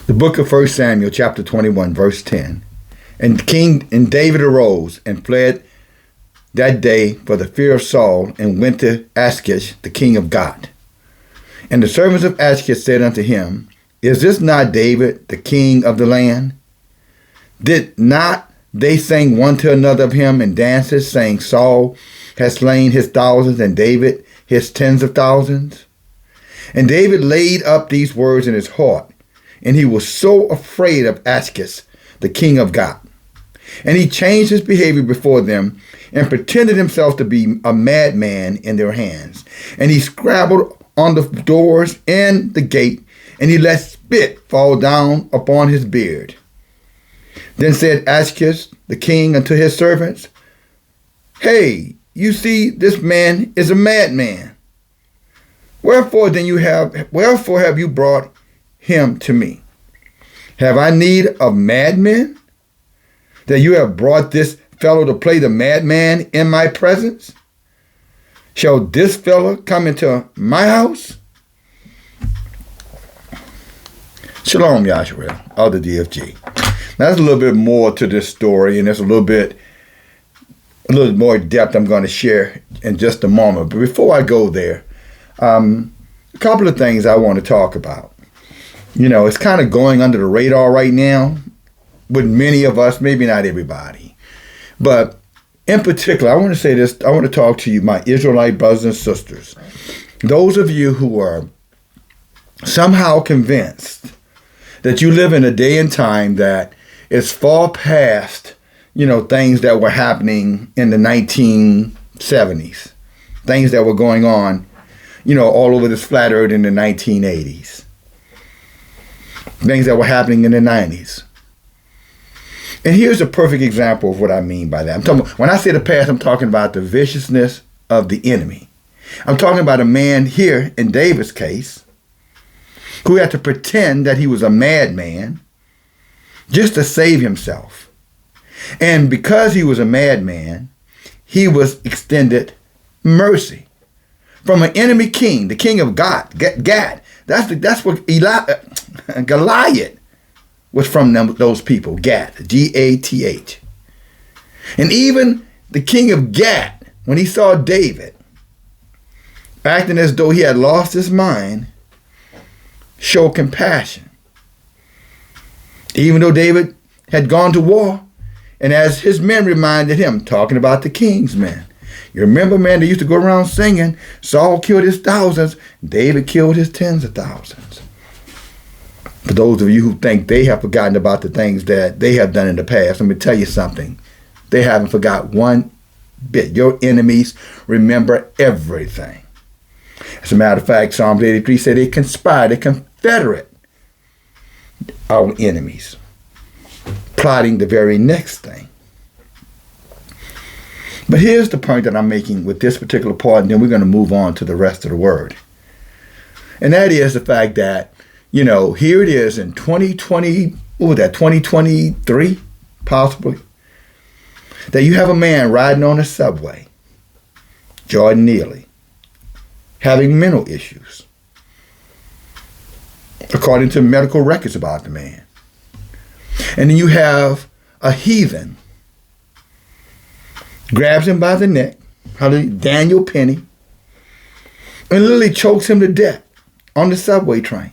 The book of 1 Samuel, chapter 21, verse 10. And David arose and fled that day for the fear of Saul, and went to Achish, the king of Gath. And the servants of Achish said unto him, Is this not David, the king of the land? Did not they sing one to another of him in dances, saying, Saul has slain his thousands, and David his tens of thousands? And David laid up these words in his heart, and he was so afraid of Achish, the king of Gath. And he changed his behavior before them, and pretended himself to be a madman in their hands. And he scrabbled on the doors and the gate, and he let spit fall down upon his beard. Then said Achish, the king, unto his servants, Hey, you see, this man is a madman. Wherefore have you brought him to me? Have I need of madmen, that you have brought this fellow to play the madman in my presence? Shall this fellow come into my house? Shalom, Yahuah, of the DFG. Now, there's a little bit more to this story, and there's a little more depth I'm going to share in just a moment. But before I go there, a couple of things I want to talk about. You know, it's kind of going under the radar right now with many of us, maybe not everybody. But in particular, I want to say this. I want to talk to you, my Israelite brothers and sisters. Those of you who are somehow convinced that you live in a day and time that is far past, things that were happening in the 1970s, things that were going on, all over this flat earth in the 1980s, things that were happening in the 90s. And here's a perfect example of what I mean by that. When I say the past, I'm talking about the viciousness of the enemy. I'm talking about a man here in David's case who had to pretend that he was a madman just to save himself. And because he was a madman, he was extended mercy from an enemy king, the king of Gath. That's what Goliath was from those people, Gath, Gath. And even the king of Gath, when he saw David acting as though he had lost his mind, showed compassion. Even though David had gone to war, and as his men reminded him, talking about the king's men, you remember, man, they used to go around singing, Saul killed his thousands, David killed his tens of thousands. For those of you who think they have forgotten about the things that they have done in the past, let me tell you something. They haven't forgot one bit. Your enemies remember everything. As a matter of fact, Psalms 83 said they conspired, they confederate our enemies, plotting the very next thing. But here's the point that I'm making with this particular part, and then we're going to move on to the rest of the word. And that is the fact that, here it is in 2023, possibly, that you have a man riding on a subway, Jordan Neely, having mental issues, according to medical records about the man. And then you have a heathen, grabs him by the neck, Daniel Penny, and literally chokes him to death on the subway train.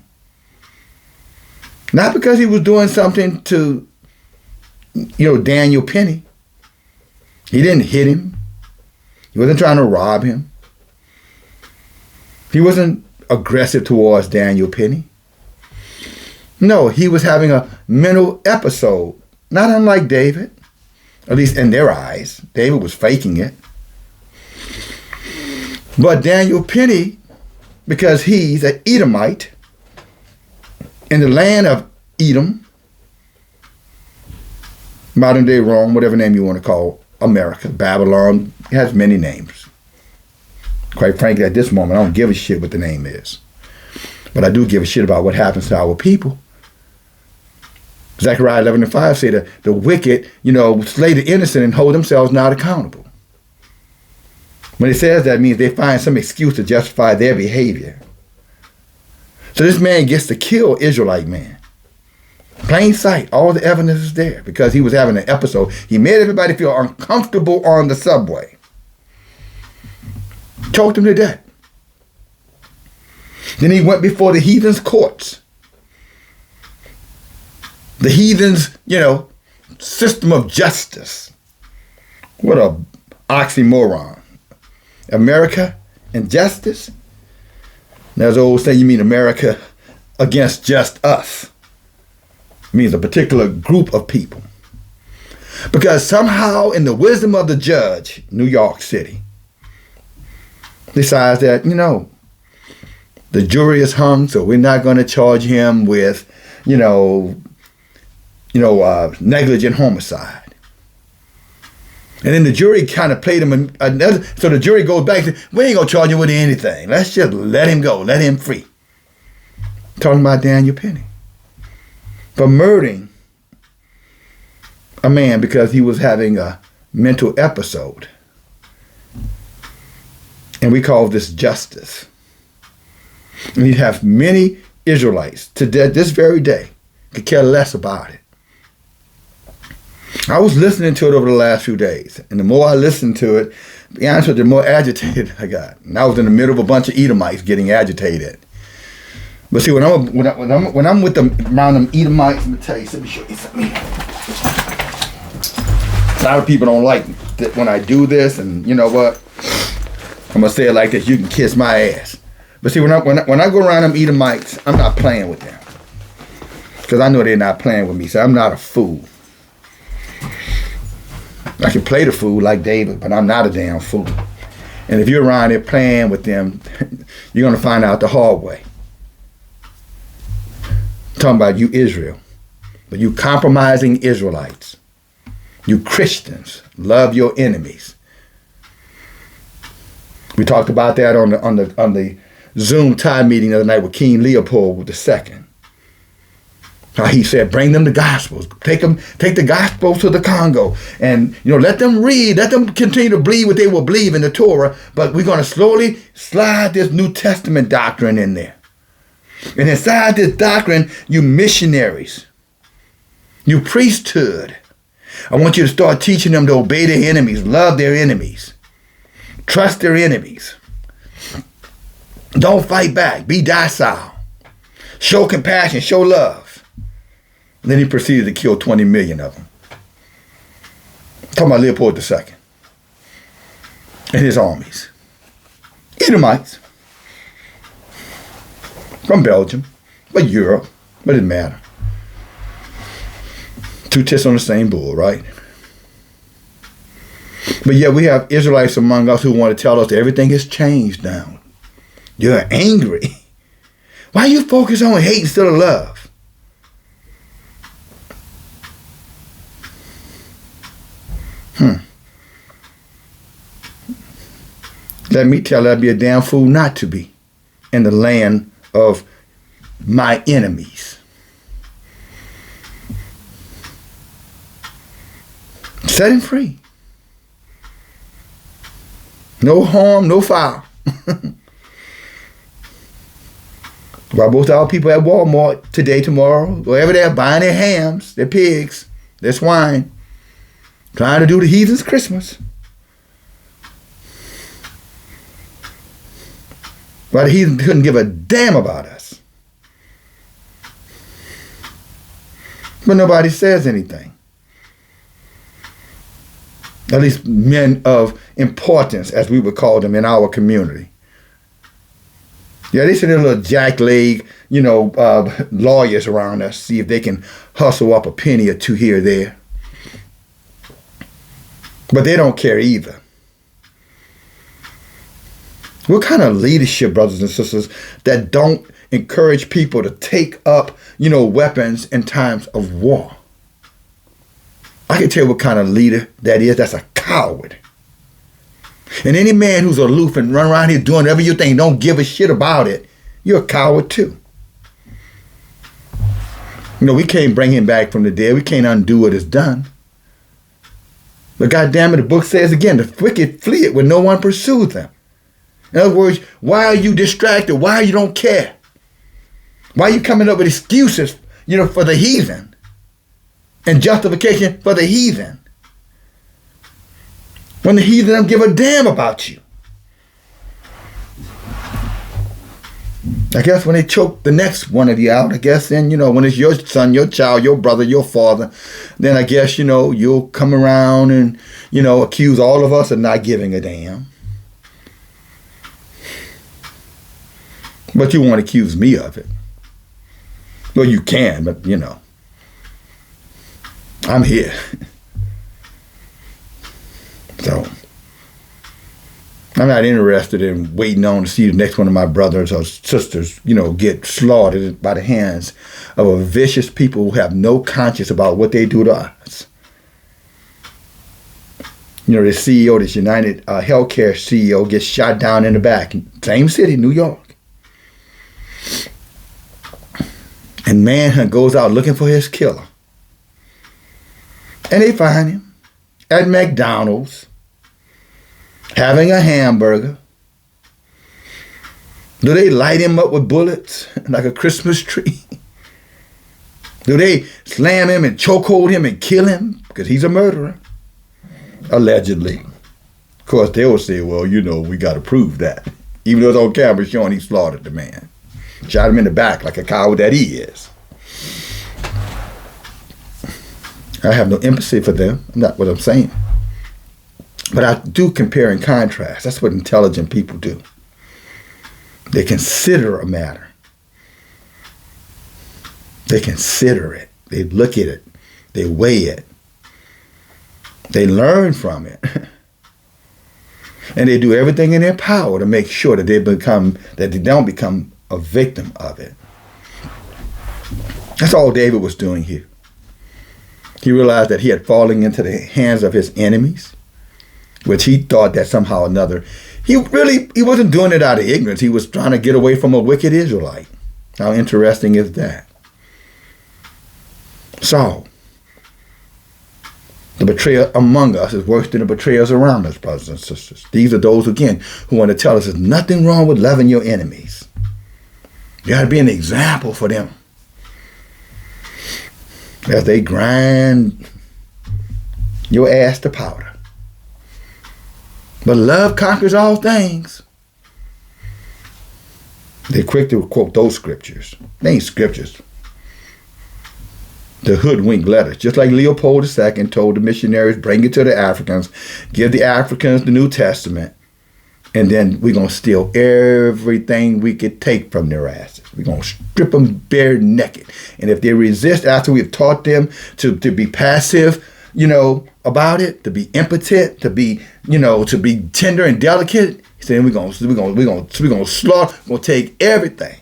Not because he was doing something to, Daniel Penny. He didn't hit him. He wasn't trying to rob him. He wasn't aggressive towards Daniel Penny. No, he was having a mental episode, not unlike David, at least in their eyes. David was faking it. But Daniel Penny, because he's an Edomite, in the land of Edom, modern day Rome, whatever name you want to call America, Babylon, it has many names. Quite frankly, at this moment, I don't give a shit what the name is. But I do give a shit about what happens to our people. Zechariah 11:5 say that the wicked, slay the innocent and hold themselves not accountable. When it says that, it means they find some excuse to justify their behavior. So this man gets to kill Israelite man. Plain sight, all the evidence is there because he was having an episode. He made everybody feel uncomfortable on the subway. Choked him to death. Then he went before the heathens' courts. The heathens, system of justice. What a oxymoron. America and justice? There's an old saying, you mean America against just us. It means a particular group of people. Because somehow in the wisdom of the judge, New York City, decides that, the jury is hung, so we're not going to charge him with, negligent homicide. And then the jury kind of played him another, so the jury goes back to, we ain't going to charge him with anything. Let's just let him go, let him free. Talking about Daniel Penny. For murdering a man because he was having a mental episode. And we call this justice. And you have many Israelites to this very day could care less about it. I was listening to it over the last few days, and the more I listened to it, to be honest with you, the more agitated I got. And I was in the middle of a bunch of Edomites getting agitated. But see, when I'm with them around them Edomites, let me tell you, let me show you something. A lot of people don't like that when I do this, and you know what? I'm gonna say it like this: you can kiss my ass. But see, when I go around them Edomites, I'm not playing with them because I know they're not playing with me. So I'm not a fool. I can play the fool like David, but I'm not a damn fool. And if you're around there playing with them, you're gonna find out the hard way. I'm talking about you, Israel, but you compromising Israelites, you Christians, love your enemies. We talked about that on the Zoom T.I.E meeting the other night with King Leopold II. How he said, bring them the Gospels. Take the Gospels to the Congo. And, let them read. Let them continue to believe what they will believe in the Torah. But we're going to slowly slide this New Testament doctrine in there. And inside this doctrine, you missionaries, you priesthood, I want you to start teaching them to obey their enemies, love their enemies, trust their enemies. Don't fight back. Be docile. Show compassion. Show love. And then he proceeded to kill 20 million of them. Talking about Leopold II and his armies. Edomites. From Belgium. But Europe. But it didn't matter. Two tits on the same bull, right? But yet we have Israelites among us who want to tell us that everything has changed now. You're angry. Why you focus on hate instead of love? Let me tell you, I'd be a damn fool not to be in the land of my enemies. Set him free. No harm, no foul. While both our people at Walmart today, tomorrow, wherever they're buying their hams, their pigs, their swine, trying to do the heathens' Christmas. While the heathen couldn't give a damn about us. But nobody says anything. At least men of importance, as we would call them in our community. Yeah, they send a little jackleg, lawyers around us, see if they can hustle up a penny or two here or there. But they don't care either. What kind of leadership, brothers and sisters, that don't encourage people to take up, weapons in times of war? I can tell you what kind of leader that is. That's a coward. And any man who's aloof and run around here doing whatever you think, don't give a shit about it, you're a coward too. We can't bring him back from the dead. We can't undo what is done. But goddamn it, the book says again, the wicked flee it when no one pursues them. In other words, why are you distracted? Why you don't care? Why are you coming up with excuses, for the heathen? and justification for the heathen. When the heathen don't give a damn about you. I guess when they choke the next one of you out, I guess then, when it's your son, your child, your brother, your father, then I guess, you'll come around and, accuse all of us of not giving a damn. But you won't accuse me of it. Well, you can, but, I'm here. So, I'm not interested in waiting on to see the next one of my brothers or sisters, get slaughtered by the hands of a vicious people who have no conscience about what they do to us. The CEO, this United Healthcare CEO, gets shot down in the back. Same city, New York. And manhunt goes out looking for his killer. And they find him at McDonald's, having a hamburger. Do they light him up with bullets like a Christmas tree? Do they slam him and chokehold him and kill him because he's a murderer? Allegedly. Of course, they will say, well, we got to prove that. Even though it's on camera showing he slaughtered the man. Shot him in the back like a coward that he is. I have no empathy for them. Not what I'm saying. But I do compare and contrast. That's what intelligent people do. They consider a matter. They consider it. They look at it. They weigh it. They learn from it. And they do everything in their power to make sure that they don't become a victim of it. That's all David was doing here. He realized that he had fallen into the hands of his enemies, which he thought that somehow or another, he wasn't doing it out of ignorance. He was trying to get away from a wicked Israelite. How interesting is that? So, the betrayer among us is worse than the betrayers around us, brothers and sisters. These are those, again, who want to tell us there's nothing wrong with loving your enemies. You got to be an example for them. As they grind your ass to powder. But love conquers all things. They're quick to quote those scriptures. They ain't scriptures. The hoodwink letters. Just like Leopold II told the missionaries, bring it to the Africans. Give the Africans the New Testament. And then we're going to steal everything we could take from their asses. We're going to strip them bare naked. And if they resist after we've taught them to be passive, about it, to be impotent, to be tender and delicate, he said, we're going to slaughter, we're going to take everything.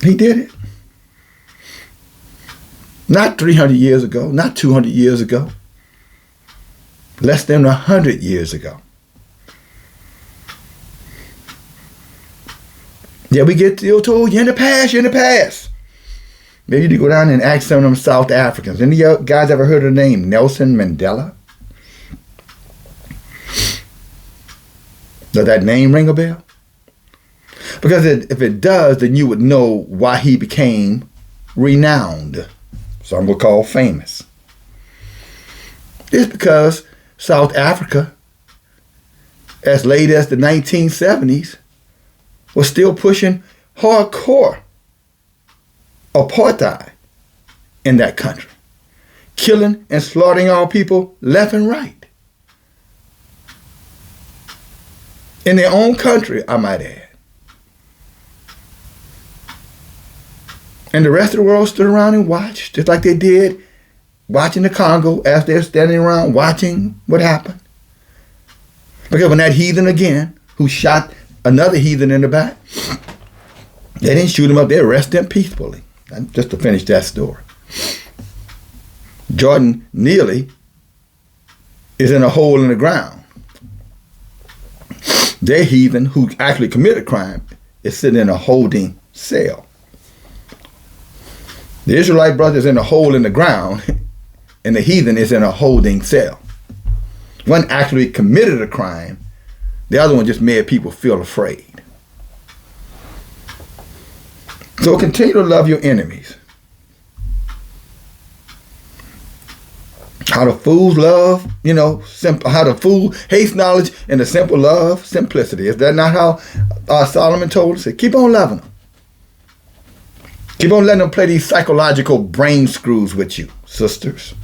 He did it. Not 300 years ago, not 200 years ago. Less than 100 years ago. Yeah, we get still told, you're in the past. Maybe you go down and ask some of them South Africans. Any of you guys ever heard of the name Nelson Mandela? Does that name ring a bell? Because if it does, then you would know why he became renowned. Some would call famous. It's because South Africa, as late as the 1970s, was still pushing hardcore apartheid in that country, killing and slaughtering our people left and right. In their own country, I might add. And the rest of the world stood around and watched, just like they did watching the Congo as they're standing around watching what happened. Because when that heathen again, who shot another heathen in the back, they didn't shoot him up, they arrested him peacefully. Just to finish that story. Jordan Neely is in a hole in the ground. Their heathen who actually committed crime is sitting in a holding cell. The Israelite brother is in a hole in the ground and the heathen is in a holding cell. One actually committed a crime. The other one just made people feel afraid. So continue to love your enemies. How the fools love, how the fool hates knowledge and the simple love simplicity. Is that not how Solomon told us? Keep on loving them. Keep on letting them play these psychological brain screws with you, sisters.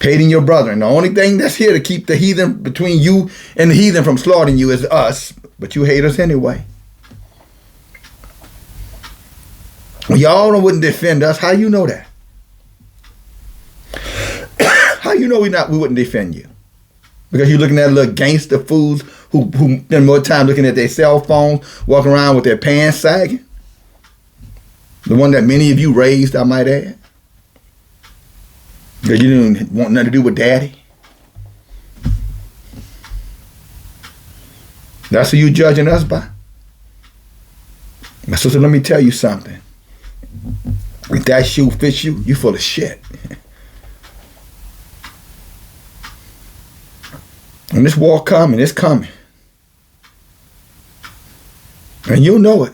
Hating your brother. And the only thing that's here to keep the heathen between you and the heathen from slaughtering you is us. But you hate us anyway. Y'all wouldn't defend us. How you know that? How you know we wouldn't defend you? Because you're looking at little gangster fools who spend more time looking at their cell phones, walking around with their pants sagging. The one that many of you raised, I might add. Because you didn't want nothing to do with daddy. That's who you judging us by. My sister, let me tell you something. If that shoe fits you, you full of shit. When this war coming, it's coming. And you'll know it.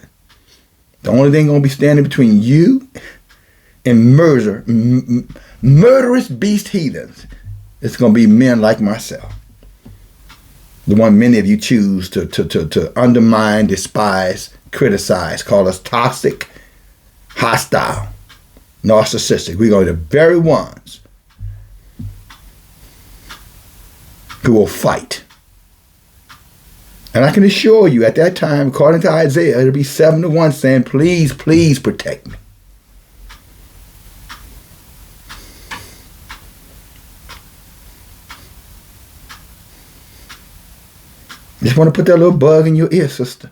The only thing going to be standing between you and murderous beast heathens, it's going to be men like myself. The one many of you choose to undermine, despise, criticize, call us toxic, hostile, narcissistic. We're going to be the very ones who will fight. And I can assure you, at that time, according to Isaiah, it'll be 7-1 saying, please, please protect me. Just want to put that little bug in your ear, sister.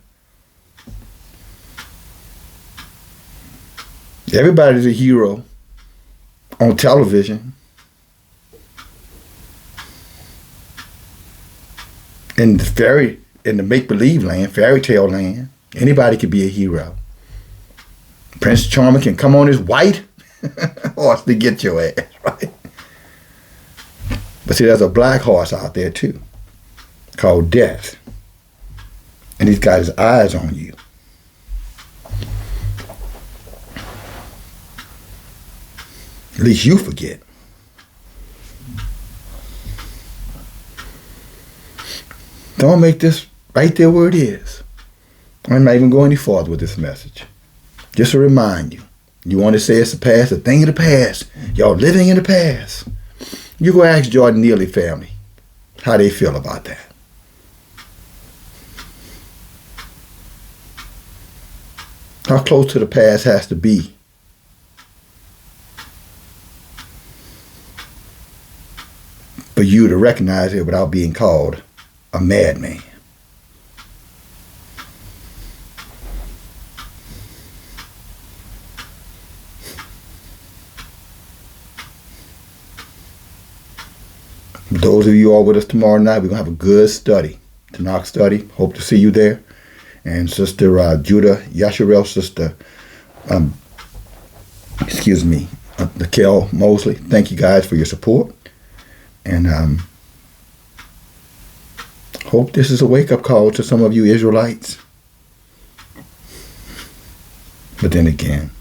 Everybody's a hero on television. In the make-believe land, fairy tale land, anybody could be a hero. Prince Charming can come on his white horse to get your ass, right? But see, there's a black horse out there too, called death. And he's got his eyes on you. At least you forget. Don't make this right there where it is. I'm not even going any farther with this message. Just to remind you, you want to say it's the past, a thing of the past. Y'all living in the past. You go ask Jordan Neely family how they feel about that. How close to the past has to be for you to recognize it without being called a madman. Those of you all with us tomorrow night, we're going to have a good study, Tanakh study. Hope to see you there. And Sister Judah Yasharel, Sister, Nikhil Mosley, thank you guys for your support. And hope this is a wake-up call to some of you Israelites. But then again,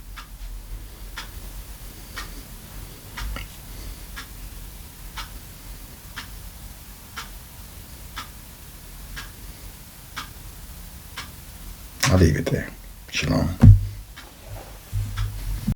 I'll leave it there. Shalom.